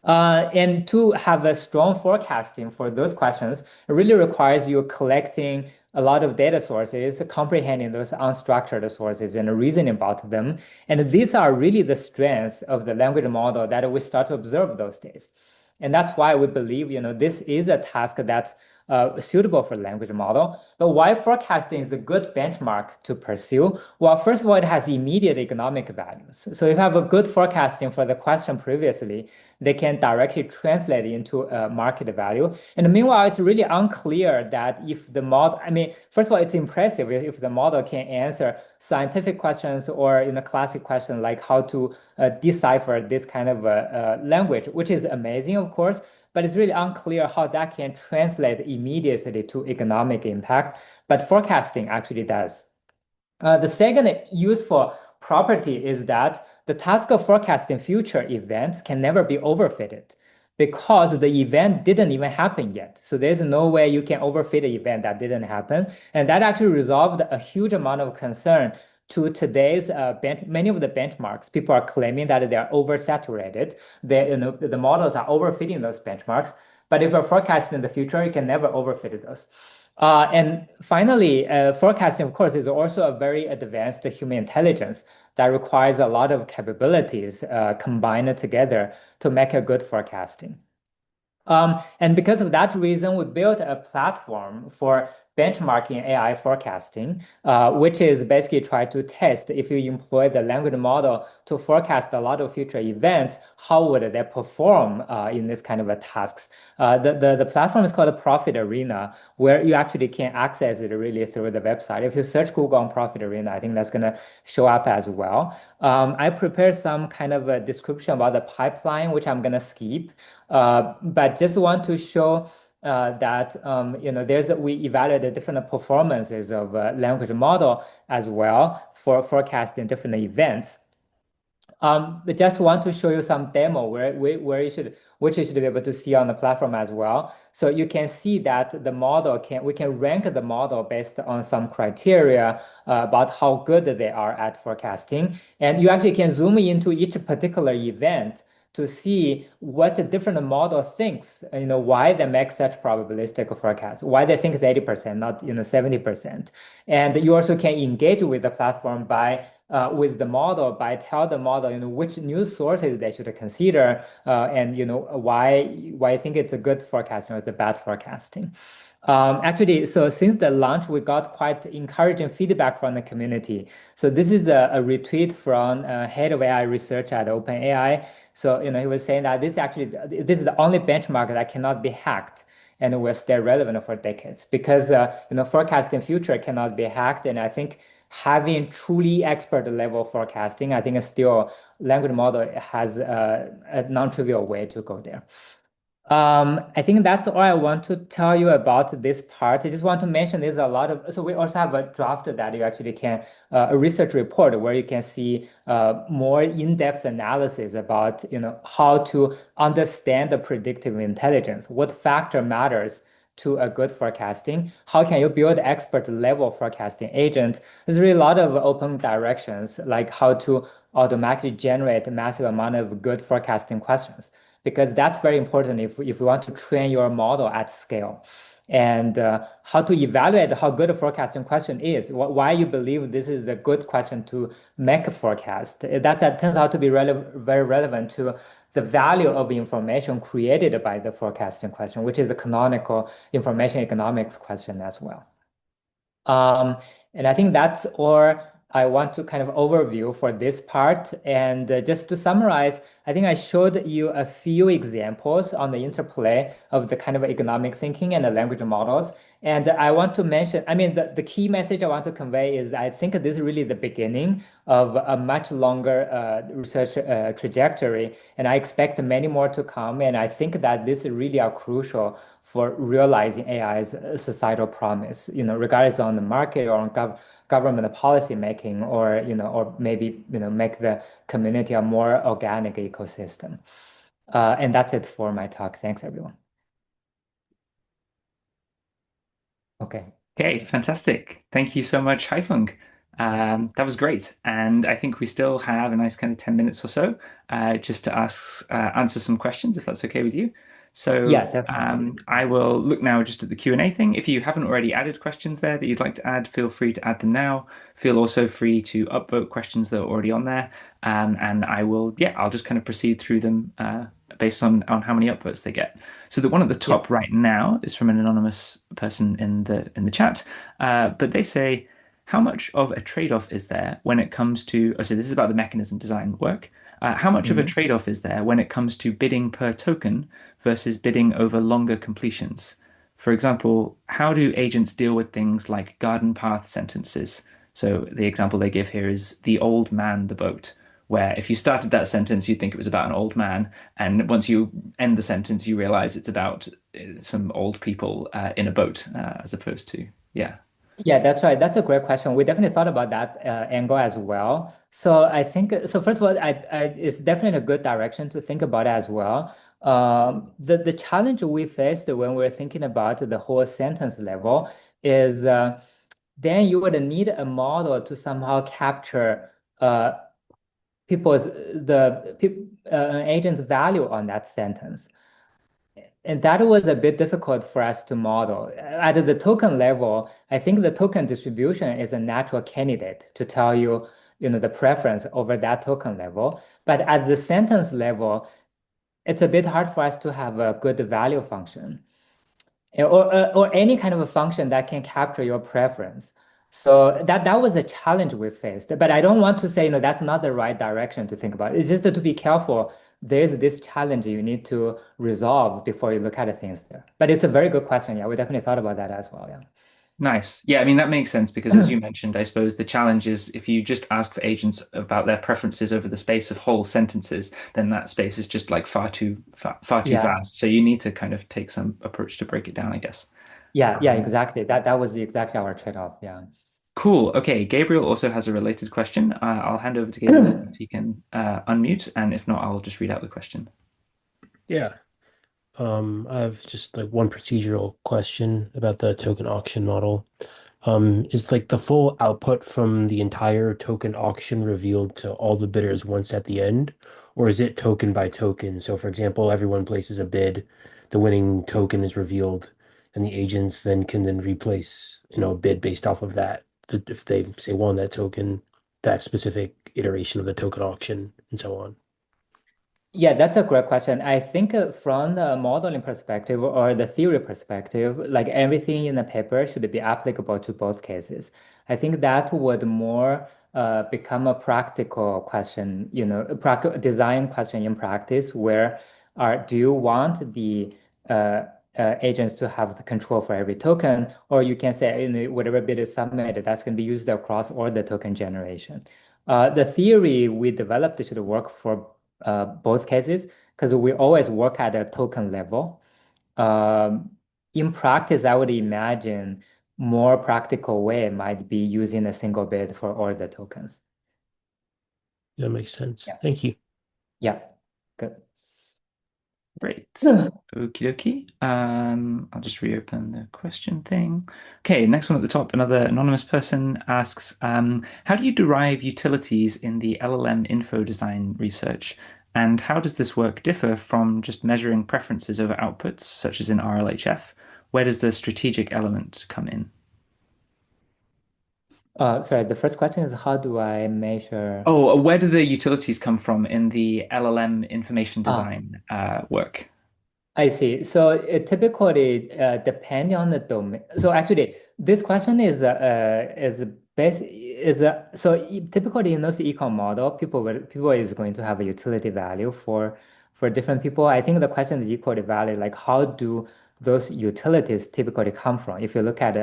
And to have a strong forecasting for those questions, it really requires you collecting a lot of data sources, comprehending those unstructured sources and reasoning about them. And these are really the strength of the language model that we start to observe those days. And that's why we believe, this is a task that's suitable for the language model. But why forecasting is a good benchmark to pursue? Well, first of all, it has immediate economic values. So if you have a good forecasting for the question previously, they can directly translate into a market value. And meanwhile, it's really unclear that if the model, first of all, it's impressive if the model can answer scientific questions or in a classic question like how to decipher this kind of language, which is amazing, of course, but it's really unclear how that can translate immediately to economic impact. But forecasting actually does. The second useful property is that the task of forecasting future events can never be overfitted because the event didn't even happen yet. So there's no way you can overfit an event that didn't happen. And that actually resolved a huge amount of concern to today's many of the benchmarks. People are claiming that they are oversaturated. The models are overfitting those benchmarks. But if you're forecasting in the future, you can never overfit those. And finally, forecasting, of course, is also a very advanced human intelligence that requires a lot of capabilities combined together to make a good forecasting. And because of that reason, we built a platform for benchmarking AI forecasting, which is basically try to test if you employ the language model to forecast a lot of future events, how would they perform in this kind of tasks? The platform is called a Profit Arena, where you actually can access it really through the website. If you search Google on Profit Arena, I think that's going to show up as well. I prepared some kind of a description about the pipeline, which I'm going to skip, but just want to show that we evaluated different performances of language model as well for forecasting different events. But just want to show you some demo which you should be able to see on the platform as well. So you can see that we can rank the model based on some criteria about how good they are at forecasting. And you actually can zoom into each particular event to see what the different model thinks, why they make such probabilistic forecasts, why they think it's 80%, not 70%. And you also can engage with the platform with the model by tell the model which news sources they should consider and why I think it's a good forecasting or it's a bad forecasting. Actually, so since the launch, we got quite encouraging feedback from the community. So this is a retweet from head of AI research at OpenAI. So he was saying that this is the only benchmark that cannot be hacked and will stay relevant for decades because forecasting future cannot be hacked. And I think having truly expert level forecasting, I think still language model has a non-trivial way to go there. I think that's all I want to tell you about this part. I just want to mention there's a lot of, so we also have a draft that you actually can, a research report where you can see more in-depth analysis about, how to understand the predictive intelligence, what factor matters to a good forecasting, how can you build expert level forecasting agent. There's really a lot of open directions, like how to automatically generate a massive amount of good forecasting questions, because that's very important if you want to train your model at scale. And how to evaluate how good a forecasting question is, why you believe this is a good question to make a forecast. That turns out to be very relevant to the value of information created by the forecasting question, which is a canonical information economics question as well. And I think that's all I want to kind of overview for this part. And just to summarize, I think I showed you a few examples on the interplay of the kind of economic thinking and the language models. And I want to mention, I mean, the key message I want to convey is I think this is really the beginning of a much longer research trajectory. And I expect many more to come. And I think that this really are crucial for realizing AI's societal promise, regardless on the market or on government policy making, or or maybe make the community a more organic ecosystem. And that's it for my talk. Thanks, everyone. Okay. Okay, fantastic. Thank you so much, Haifeng. That was great. And I think we still have a nice kind of 10 minutes or so just to answer some questions, if that's okay with you. So Yeah, definitely. I will look now just at the Q&A thing. If you haven't already added questions there that you'd like to add, feel free to add them now. Feel also free to upvote questions that are already on there. And I will, yeah, I'll just kind of proceed through them based on how many upvotes they get. So the one at the Yeah. top right now is from an anonymous person in the chat, but they say, how much of a trade-off is there when it comes to? Oh, so this is about the mechanism design work. How much of a Mhm. trade-off is there when it comes to bidding per token versus bidding over longer completions? For example, how do agents deal with things like garden path sentences? So the example they give here is the old man the boat, where if you started that sentence, you'd think it was about an old man, and once you end the sentence, you realize it's about some old people in a boat, as opposed to, yeah. Yeah, that's right. That's a great question. We definitely thought about that angle as well. So I think, so first of all, it's definitely a good direction to think about it as well. The challenge we faced when we're thinking about the whole sentence level is then you would need a model to somehow capture agent's value on that sentence. And that was a bit difficult for us to model. At the token level, I think the token distribution is a natural candidate to tell you, the preference over that token level. But at the sentence level, it's a bit hard for us to have a good value function, or any kind of a function that can capture your preference. So that was a challenge we faced. But I don't want to say, that's not the right direction to think about. It's just to be careful. There's this challenge you need to resolve before you look at things there. But it's a very good question. Yeah, we definitely thought about that as well. Nice. Yeah, I mean, that makes sense because, as Yeah. you mentioned, I suppose the challenge is if you just ask for agents about their preferences over the space of whole sentences, then that space is just like far too Yeah. vast. So you need to kind of take some approach to break it down, I guess. Yeah, yeah, Um, exactly. That was exactly our trade-off. Yeah. cool. Okay, Gabriel also has a related question. I'll hand over to Gabriel if he can unmute, and if not, I'll just read out the question. Yeah. I have just like one procedural question about the token auction model. Is like the full output from the entire token auction revealed to all the bidders once at the end, or is it token by token? So, for example, everyone places a bid, the winning token is revealed, and the agents then replace, a bid based off of that. If they say won that token, that specific iteration of the token auction, and so on. Yeah, that's a great question. I think from the modeling perspective or the theory perspective, like everything in the paper should be applicable to both cases. I think that would more become a practical question, a design question in practice, where do you want the agents to have the control for every token, or you can say, whatever bid is submitted, that's going to be used across all the token generation. The theory we developed should work for both cases because we always work at a token level. Um, in practice, I would imagine more practical way might be using a single bid for all the tokens. That makes sense. Yeah. Thank you. Yeah. Good. Great. Okie dokie. I'll just reopen the question thing. Okay, next one at the top. Another anonymous person asks, how do you derive utilities in the LLM info design research? And how does this work differ from just measuring preferences over outputs, such as in RLHF? Where does the strategic element come in? Sorry, the first question is how do I measure? Oh, where do the utilities come from in the LLM information Ah, design work? I see. So it typically depending on the domain. So actually, this question is typically in those econ model, people is going to have a utility value for different people. I think the question is equally valid. Like, how do those utilities typically come from? If you look at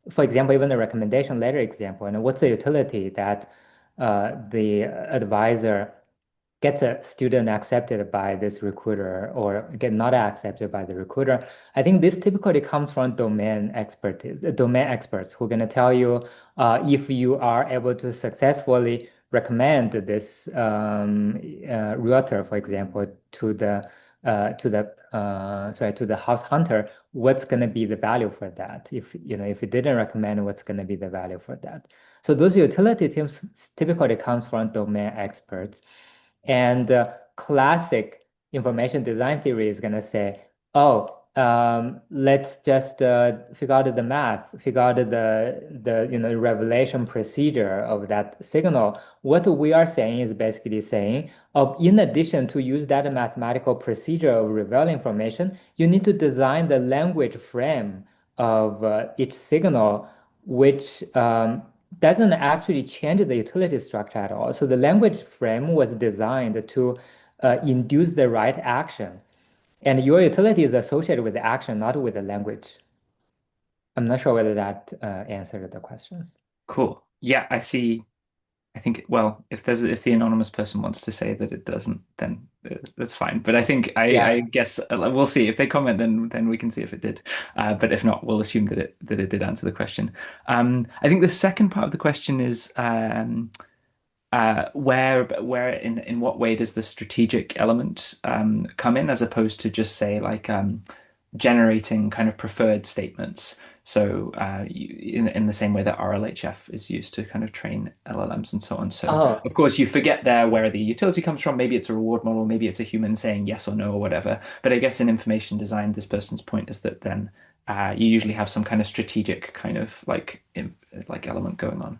for example, even the recommendation letter example, and what's the utility that the advisor gets a student accepted by this recruiter or get not accepted by the recruiter. I think this typically comes from domain expertise, domain experts who are going to tell you if you are able to successfully recommend this realtor, for example, to the house hunter, what's going to be the value for that? If if you didn't recommend, what's going to be the value for that? So those utility teams typically comes from domain experts. And classic information design theory is going to say, oh, let's just figure out the math, figure out the revelation procedure of that signal. What we are saying is basically saying, in addition to use that mathematical procedure of revealing information, you need to design the language frame of each signal, which doesn't actually change the utility structure at all. So the language frame was designed to induce the right action. And your utility is associated with the action, not with the language. I'm not sure whether that answered the questions. Cool. Yeah, I see. I think, well, if the anonymous person wants to say that it doesn't, then that's fine. But I think I Yeah. guess we'll see. If they comment, then we can see if it did. But if not, we'll assume that it did answer the question. I think the second part of the question is where in what way does the strategic element come in, as opposed to just say like generating kind of preferred statements. So in the same way that RLHF is used to kind of train LLMs and so on. So Oh, of course you forget there where the utility comes from. Maybe it's a reward model, maybe it's a human saying yes or no or whatever. But I guess in information design, this person's point is that then you usually have some kind of strategic kind of like element going on.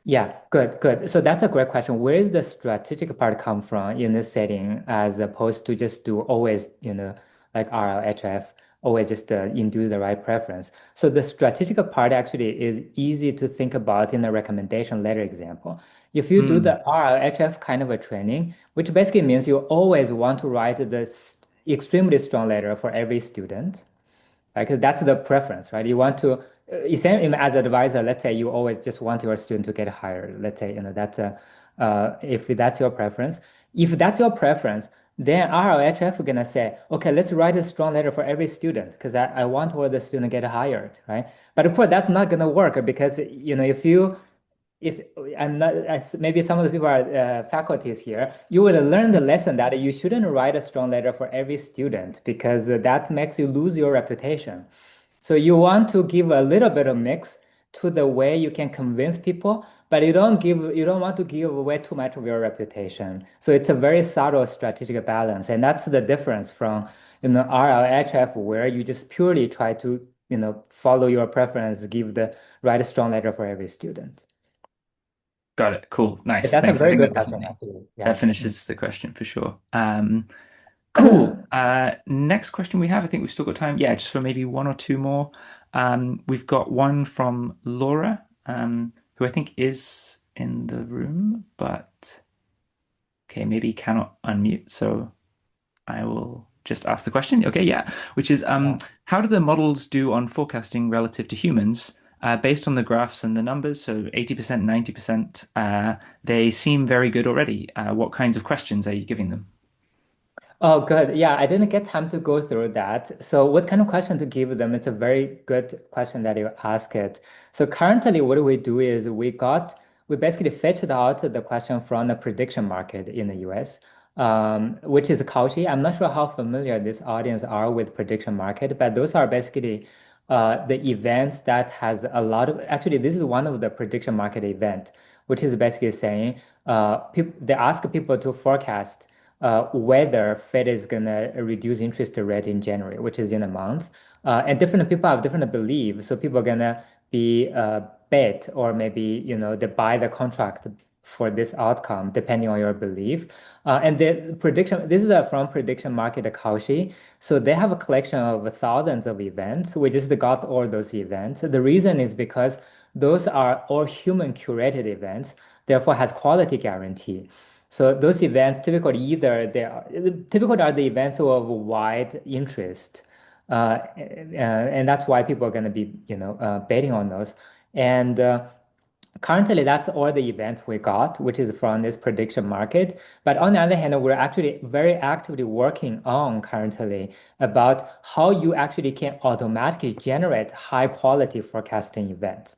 yeah, good, good. So that's a great question. Where is the strategic part come from in this setting, as opposed to just do always, like RLHF, always just induce the right preference? So the strategic part actually is easy to think about in the recommendation letter example. If you do Mm, the RLHF kind of a training, which basically means you always want to write this extremely strong letter for every student, right? Because that's the preference, right? You want to, essentially, as an advisor, let's say you always just want your student to get hired. Let's say, that's if that's your preference. If that's your preference, then RLHF are gonna say, okay, let's write a strong letter for every student because I want all the student get hired, right? But of course, that's not gonna work because, if I'm not, maybe some of the people are faculties here, you will learn the lesson that you shouldn't write a strong letter for every student because that makes you lose your reputation. So you want to give a little bit of mix to the way you can convince people, but you don't want to give away too much of your reputation. So it's a very subtle strategic balance, and that's the difference from RLHF, where you just purely try to follow your preference, give the write a strong letter for every student. got it. Cool. Nice. That's a Thanks. I very think good that question, definitely actually. that Yeah. finishes the question for sure. Cool. Next question we have, I think we've still got time. Yeah, just for maybe one or two more. We've got one from Laura, who I think is in the room, but okay, maybe cannot unmute. So I will just ask the question. Okay, yeah, which is Yeah. how do the models do on forecasting relative to humans? Based on the graphs and the numbers, so 80%, 90%, they seem very good already. What kinds of questions are you giving them? Oh, good. Yeah, I didn't get time to go through that. So what kind of question to give them? It's a very good question that you ask it. So currently what we do is we basically fetched out the question from the prediction market in the US, which is Cauchy. I'm not sure how familiar this audience are with prediction market, but those are basically the events that has a lot of, actually, this is one of the prediction market event, which is basically saying they ask people to forecast whether Fed is gonna reduce interest rate in January, which is in a month. And different people have different beliefs. So people are gonna be bet or maybe they buy the contract for this outcome depending on your belief. And the prediction, this is from prediction market Cauchy. So they have a collection of thousands of events. We just got all those events. The reason is because those are all human curated events, therefore has quality guarantee. So those events typically either typically are the events of wide interest, and that's why people are going to be betting on those. And currently, that's all the events we got, which is from this prediction market. But on the other hand, we're actually very actively working on currently about how you actually can automatically generate high quality forecasting events,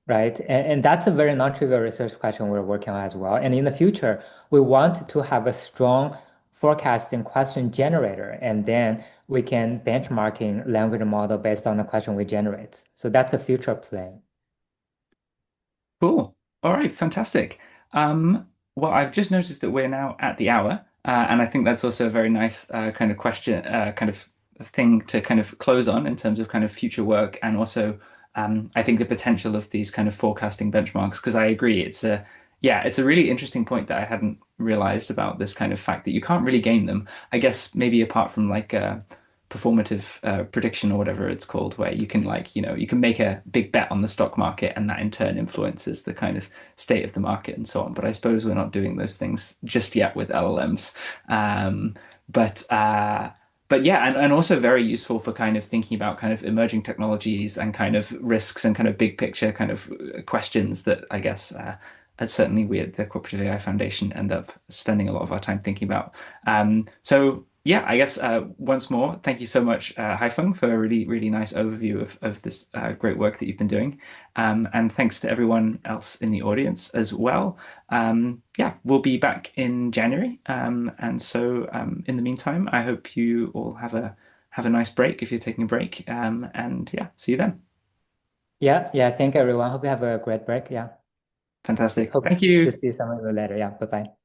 right? And that's a very non-trivial research question we're working on as well. And in the future, we want to have a strong forecasting question generator, and then we can benchmarking language model based on the question we generate. So that's a future plan. Cool. All right, fantastic. Well, I've just noticed that we're now at the hour, and I think that's also a very nice kind of question, kind of thing to kind of close on in terms of kind of future work, and also I think the potential of these kind of forecasting benchmarks. Because I agree, it's a really interesting point that I hadn't realized about this kind of fact that you can't really game them. I guess maybe apart from like performative prediction or whatever it's called, where you can like, you can make a big bet on the stock market and that in turn influences the kind of state of the market and so on. But I suppose we're not doing those things just yet with LLMs. Um, but but yeah, and also very useful for kind of thinking about kind of emerging technologies and kind of risks and kind of big picture kind of questions that I guess certainly we at the Cooperative AI Foundation end up spending a lot of our time thinking about. So yeah, I guess once more, thank you so much, Haifeng, for a really, really nice overview of this great work that you've been doing. And thanks to everyone else in the audience as well. Yeah, we'll be back in January. And so in the meantime, I hope you all have a nice break if you're taking a break. And yeah, see you then. Yeah, yeah. Thank you, everyone. Hope you have a great break. Yeah. Fantastic. Hope Thank to you. see some of you later. Yeah. Bye bye.